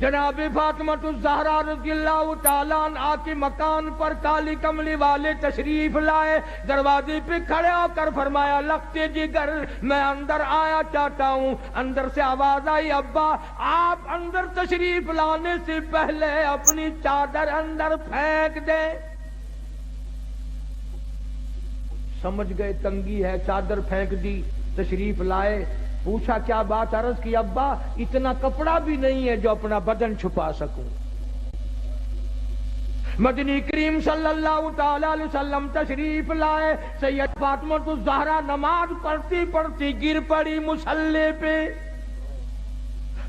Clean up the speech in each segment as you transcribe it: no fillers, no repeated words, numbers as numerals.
جناب فاطمہ الزہرا رضی اللہ تعالیٰ عنہا کے مکان پر کالی کملی والے تشریف لائے، دروازے پہ کھڑے ہو کر فرمایا لختے جگر میں اندر آیا چاہتا ہوں۔ اندر سے آواز آئی ابا آپ اندر تشریف لانے سے پہلے اپنی چادر اندر پھینک دیں۔ سمجھ گئے تنگی ہے، چادر پھینک دی، تشریف لائے، پوچھا کیا بات، عرض کی ابا اتنا کپڑا بھی نہیں ہے جو اپنا بدن چھپا سکوں۔ مدنی کریم صلی اللہ تعالی علیہ وسلم تشریف لائے، سید فاطمہ الزہرا نماز پڑھتی پڑھتی گر پڑی مصلی پہ،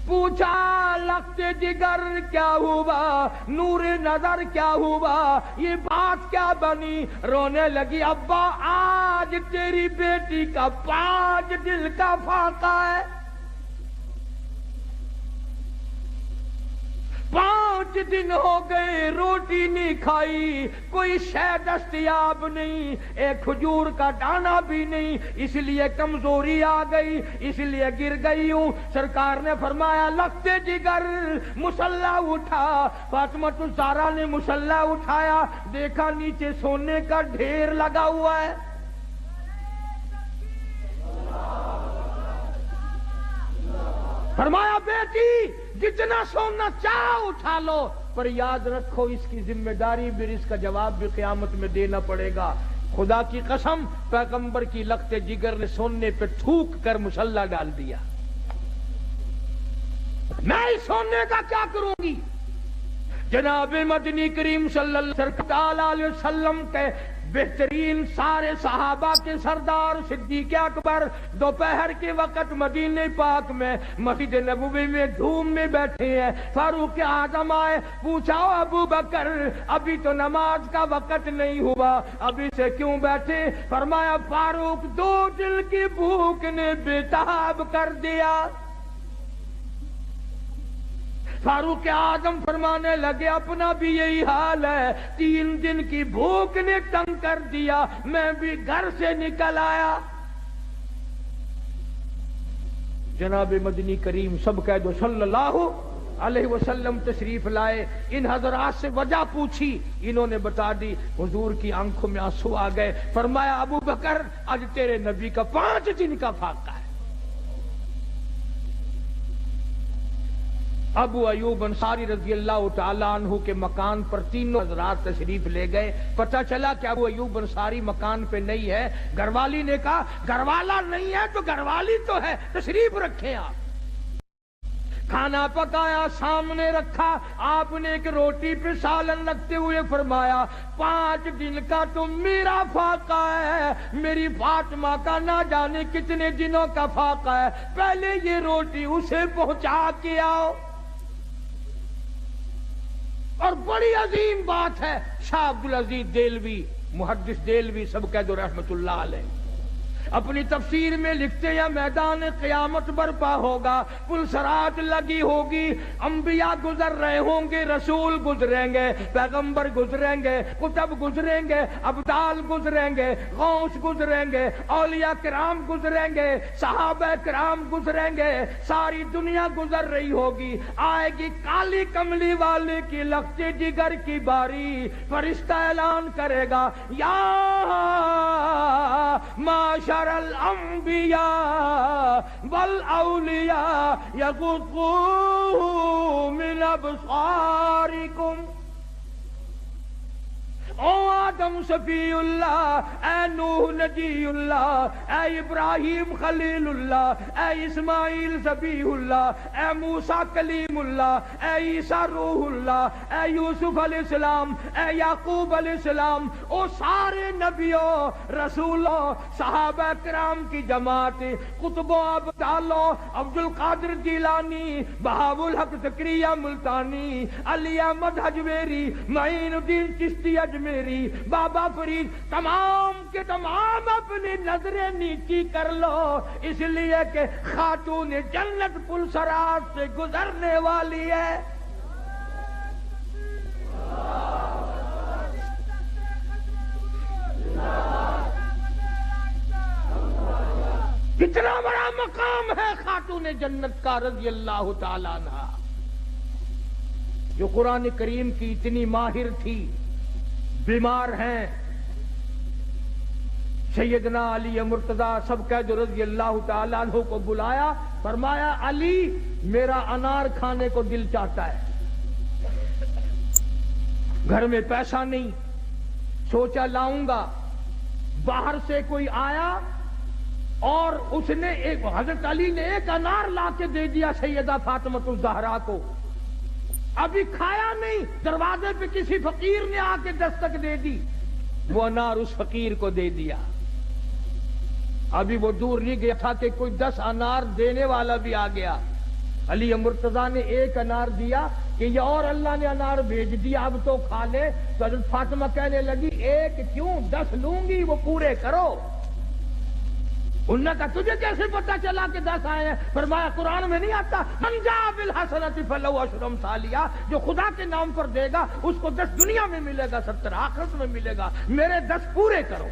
پوچھا لختے جگر کیا ہوا، نور نظر کیا ہوا، یہ بات کیا بنی؟ رونے لگی ابا آج تیری بیٹی کا 5 دل کا فاقہ ہے، 5 دن ہو گئے روٹی نہیں کھائی، کوئی شے دستیاب نہیں، ایک کھجور کا دانہ بھی نہیں، اس لیے کمزوری آ گئی، اس لیے گر گئی ہوں۔ سرکار نے فرمایا لختے جگر مصلا اٹھا۔ فاطمہ الزہرا نے مصلا اٹھایا، دیکھا نیچے سونے کا ڈھیر لگا ہوا ہے۔ فرمایا بیٹی جتنا سونا چاہو اٹھا لو، پر یاد رکھو اس کی ذمہ داری بھی، اس کا جواب بھی قیامت میں دینا پڑے گا۔ خدا کی قسم پیغمبر کی لختے جگر نے سونے پہ تھوک کر مصلا ڈال دیا۔ میں اس سونے کا کیا کروں گی؟ جناب مدنی کریم صلی اللہ علیہ وسلم کے بہترین سارے صحابہ کے سردار صدیق اکبر دوپہر کے وقت مدینہ پاک میں مسجد نبوی میں دھوم میں بیٹھے ہیں۔ فاروق اعظم آئے، پوچھا ابو بکر ابھی تو نماز کا وقت نہیں ہوا، ابھی سے کیوں بیٹھے؟ فرمایا فاروق 2 دل کی بھوک نے بے-تاب کر دیا۔ فاروق اعظم فرمانے لگے اپنا بھی یہی حال ہے، 3 دن کی بھوک نے تنگ کر دیا، میں بھی گھر سے نکل آیا۔ جناب مدنی کریم سب کہہ دو صلی اللہ علیہ وسلم تشریف لائے، ان حضرات سے وجہ پوچھی، انہوں نے بتا دی، حضور کی آنکھوں میں آنسو آ گئے۔ فرمایا ابو بکر آج تیرے نبی کا 5 دن کا فاقہ ہے۔ ابو ایوب انصاری رضی اللہ تعالیٰ عنہ کے مکان پر تینوں حضرات تشریف لے گئے، پتہ چلا کہ ابو ایوب انصاری مکان پہ نہیں ہے۔ گھر والی نے کہا گھر والا نہیں ہے تو گھر والی تو ہے، تشریف رکھیں آپ۔ کھانا پکایا، سامنے رکھا، آپ نے ایک روٹی پہ سالن رکھتے ہوئے فرمایا 5 دن کا تو میرا فاقہ ہے، میری فاطمہ کا نہ جانے کتنے دنوں کا فاقہ ہے، پہلے یہ روٹی اسے پہنچا کے آؤ۔ اور بڑی عظیم بات ہے، شاہ عبدالعزیز دہلوی محدث دہلوی سب کہہ دو رحمت اللہ علیہ اپنی تفسیر میں لکھتے ہیں میدان قیامت برپا ہوگا، پلسرات لگی ہوگی، انبیاء گزر رہے ہوں گے، رسول گزریں گے، پیغمبر گزریں گے، کتب گزریں گے، ابدال گزریں گے، غوث گزریں گے، اولیاء کرام گزریں گے، صحابہ کرام گزریں گے، ساری دنیا گزر رہی ہوگی، آئے گی کالی کملی والے کی لختے جگر کی باری، فرشتہ اعلان کرے گا یا معاشر الانبیاء والاولیاء یغضوا من ابصارکم۔ او آدم صفی اللہ، اے نوح نجی اللہ، اے ابراہیم خلیل اللہ، اے اسماعیل ذبیح اللہ، اے موسیٰ کلیم اللہ، اے عیسیٰ روح اللہ، اے یوسف علیہ السلام، اے یعقوب علیہ السلام، او سارے نبیوں رسولوں صحابہ کرام کی جماعت، قطبوں ابدالوں، عبد القادر جیلانی، بہاء الحق زکریا ملتانی، علی احمد حجویری، معین الدین چشتی اجمیری، بابا فرید، تمام کے تمام اپنی نظریں نیچی کر لو، اس لیے کہ خاتون جنت پلسرات سے گزرنے والی ہے۔ کتنا بڑا مقام ہے خاتون جنت کا رضی اللہ تعالیٰ عنہ۔ جو قرآن کریم کی اتنی ماہر تھی، بیمار ہیں، سیدنا علی مرتضی سب کا جو رضی اللہ تعالیٰ عنہ کو بلایا، فرمایا علی میرا انار کھانے کو دل چاہتا ہے، گھر میں پیسہ نہیں، سوچا لاؤں گا۔ باہر سے کوئی آیا اور اس نے حضرت علی نے ایک انار لا کے دے دیا سیدہ فاطمہ الزہرا کو، ابھی کھایا نہیں، دروازے پہ کسی فقیر نے آ کے دستک دے دی، وہ انار اس فقیر کو دے دیا۔ ابھی وہ دور نہیں گیا تھا کہ کوئی 10 انار دینے والا بھی آ گیا۔ علی مرتضیٰ نے ایک انار دیا کہ یہ اور اللہ نے انار بھیج دیا، اب تو کھا لے۔ تو حضرت فاطمہ کہنے لگی ایک کیوں 10 لوں گی، وہ پورے کرو۔ انہوں نے کہا تجھے کیسے پتا چلا کہ 10 آئے ہیں؟ فرمایا قرآن میں نہیں آتا من جاء بالحسنۃ فلہ عشر امثالہا، جو خدا کے نام پر دے گا اس کو 10 دنیا میں ملے گا، 70 آخرت میں ملے گا، میرے 10 پورے کرو۔